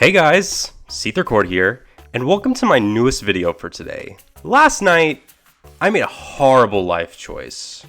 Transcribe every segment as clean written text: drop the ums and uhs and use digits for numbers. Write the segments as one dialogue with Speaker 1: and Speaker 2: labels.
Speaker 1: Hey guys, SeetherCord here, and welcome to my newest video for today. Last night, I made a horrible life choice.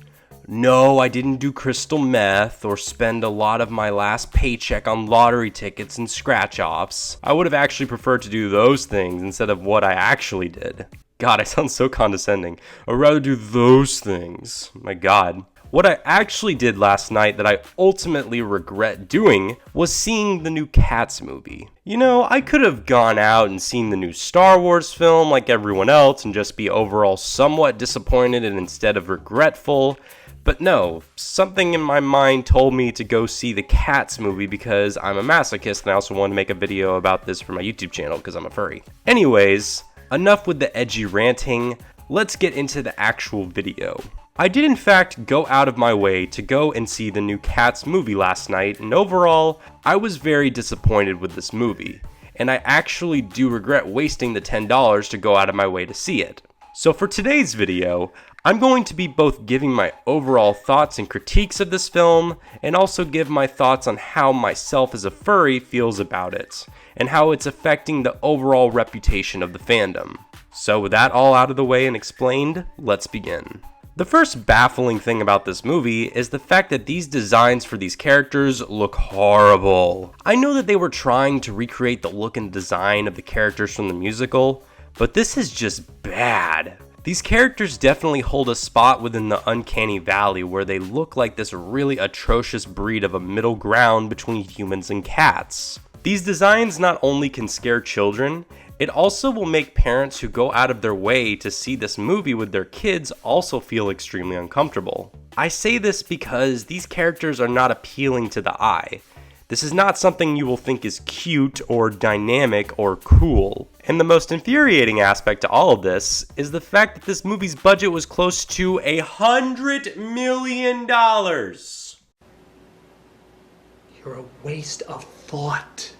Speaker 1: No, I didn't do crystal meth or spend a lot of my last paycheck on lottery tickets and scratch-offs. I would have actually preferred to do those things instead of what I actually did. God, I sound so condescending. I'd rather do those things. My God. What I actually did last night that I ultimately regret doing was seeing the new Cats movie. You know, I could have gone out and seen the new Star Wars film like everyone else and just be overall somewhat disappointed and instead of regretful. But no, something in my mind told me to go see the Cats movie because I'm a masochist and I also wanted to make a video about this for my YouTube channel because I'm a furry. Anyways, enough with the edgy ranting, let's get into the actual video. I did in fact go out of my way to go and see the new Cats movie last night, and overall, I was very disappointed with this movie, and I actually do regret wasting the $10 to go out of my way to see it. So for today's video, I'm going to be both giving my overall thoughts and critiques of this film, and also give my thoughts on how myself as a furry feels about it, and how it's affecting the overall reputation of the fandom. So with that all out of the way and explained, let's begin. The first baffling thing about this movie is the fact that these designs for these characters look horrible. I know that they were trying to recreate the look and design of the characters from the musical, but this is just bad. These characters definitely hold a spot within the uncanny valley where they look like this really atrocious breed of a middle ground between humans and cats. These designs not only can scare children, it also will make parents who go out of their way to see this movie with their kids also feel extremely uncomfortable. I say this because these characters are not appealing to the eye. This is not something you will think is cute or dynamic or cool. And the most infuriating aspect to all of this is the fact that this movie's budget was close to $100 million.
Speaker 2: You're a waste of thought.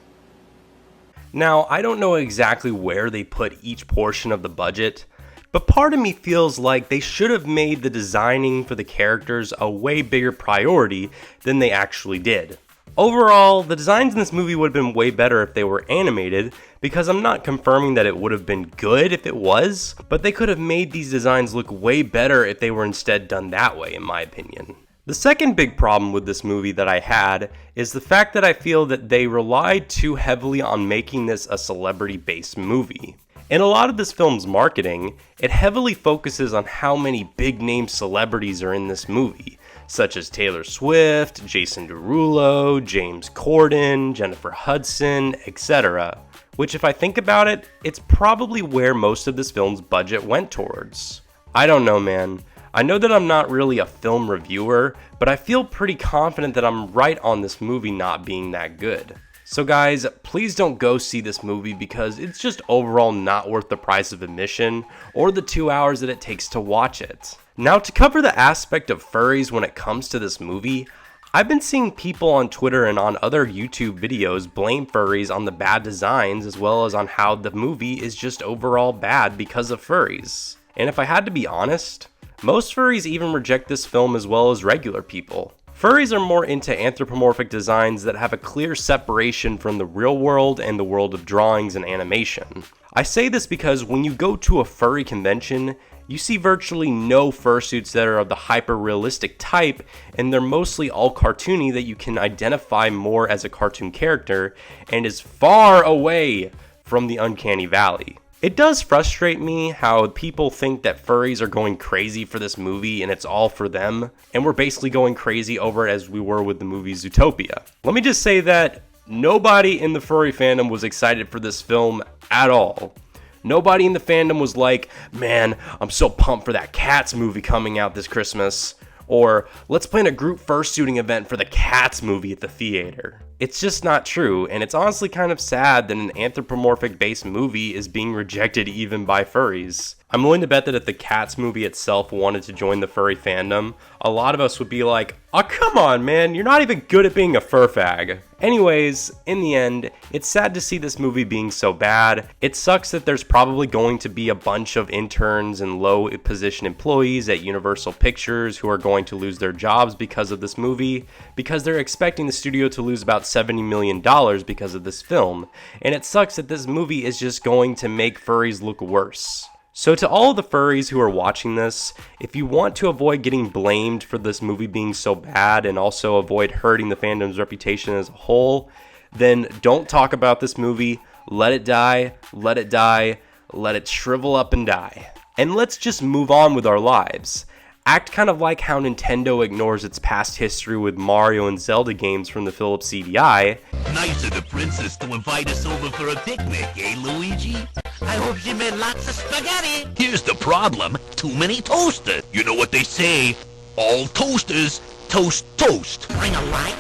Speaker 1: Now, I don't know exactly where they put each portion of the budget, but part of me feels like they should have made the designing for the characters a way bigger priority than they actually did. Overall, the designs in this movie would have been way better if they were animated, because I'm not confirming that it would have been good if it was, but they could have made these designs look way better if they were instead done that way, in my opinion. The second big problem with this movie that I had is the fact that I feel that they relied too heavily on making this a celebrity-based movie. In a lot of this film's marketing, it heavily focuses on how many big-name celebrities are in this movie, such as Taylor Swift, Jason Derulo, James Corden, Jennifer Hudson, etc. Which, if I think about it, it's probably where most of this film's budget went towards. I don't know, man. I know that I'm not really a film reviewer, but I feel pretty confident that I'm right on this movie not being that good. So guys, please don't go see this movie because it's just overall not worth the price of admission or the 2 hours that it takes to watch it. Now, to cover the aspect of furries when it comes to this movie, I've been seeing people on Twitter and on other YouTube videos blame furries on the bad designs as well as on how the movie is just overall bad because of furries. And if I had to be honest, most furries even reject this film as well as regular people. Furries are more into anthropomorphic designs that have a clear separation from the real world and the world of drawings and animation. I say this because when you go to a furry convention, you see virtually no fursuits that are of the hyper-realistic type, and they're mostly all cartoony that you can identify more as a cartoon character and is far away from the uncanny valley. It does frustrate me how people think that furries are going crazy for this movie and it's all for them, and we're basically going crazy over it as we were with the movie Zootopia. Let me just say that nobody in the furry fandom was excited for this film at all. Nobody in the fandom was like, man, I'm so pumped for that Cats movie coming out this Christmas, or let's plan a group fursuiting event for the Cats movie at the theater. It's just not true, and it's honestly kind of sad that an anthropomorphic-based movie is being rejected even by furries. I'm willing to bet that if the Cats movie itself wanted to join the furry fandom, a lot of us would be like, oh come on man, you're not even good at being a fur fag. Anyways, in the end, it's sad to see this movie being so bad. It sucks that there's probably going to be a bunch of interns and low position employees at Universal Pictures who are going to lose their jobs because of this movie, because they're expecting the studio to lose about $70 million because of this film, and it sucks that this movie is just going to make furries look worse. So to all of the furries who are watching this, if you want to avoid getting blamed for this movie being so bad and also avoid hurting the fandom's reputation as a whole, then don't talk about this movie. Let it die, let it die, let it shrivel up and die. And let's just move on with our lives. Act kind of like how Nintendo ignores its past history with Mario and Zelda games from the Philips CDI.
Speaker 3: Nice of the princess to invite us over for a picnic, eh, Luigi? I hope she made lots of spaghetti. Here's the problem. Too many toasters. You know what they say? All toasters toast toast. Bring a light?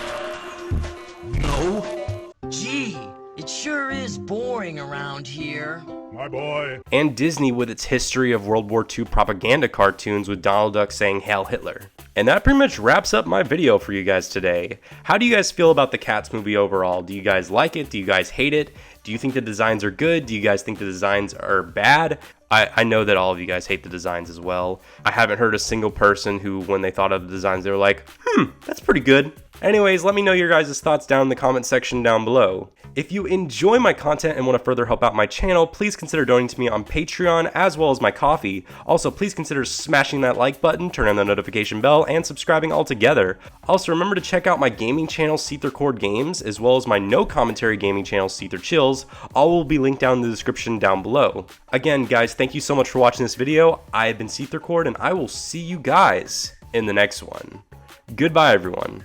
Speaker 3: No?
Speaker 4: Gee, it sure is boring around here.
Speaker 5: My boy.
Speaker 1: And Disney with its history of World War II propaganda cartoons with Donald Duck saying Hail Hitler. And that pretty much wraps up my video for you guys today. How do you guys feel about the Cats movie overall? Do you guys like it? Do you guys hate it? Do you think the designs are good? Do you guys think the designs are bad? I know that all of you guys hate the designs as well. I haven't heard a single person who, when they thought of the designs, they were like, that's pretty good. Anyways, let me know your guys' thoughts down in the comment section down below. If you enjoy my content and want to further help out my channel, please consider donating to me on Patreon as well as my coffee. Also, please consider smashing that like button, turning on the notification bell, and subscribing altogether. Also, remember to check out my gaming channel, SeetherCord Games, as well as my no commentary gaming channel, Seether Chills. All will be linked down in the description down below. Again, guys, thank you so much for watching this video. I have been SeetherCord, and I will see you guys in the next one. Goodbye, everyone.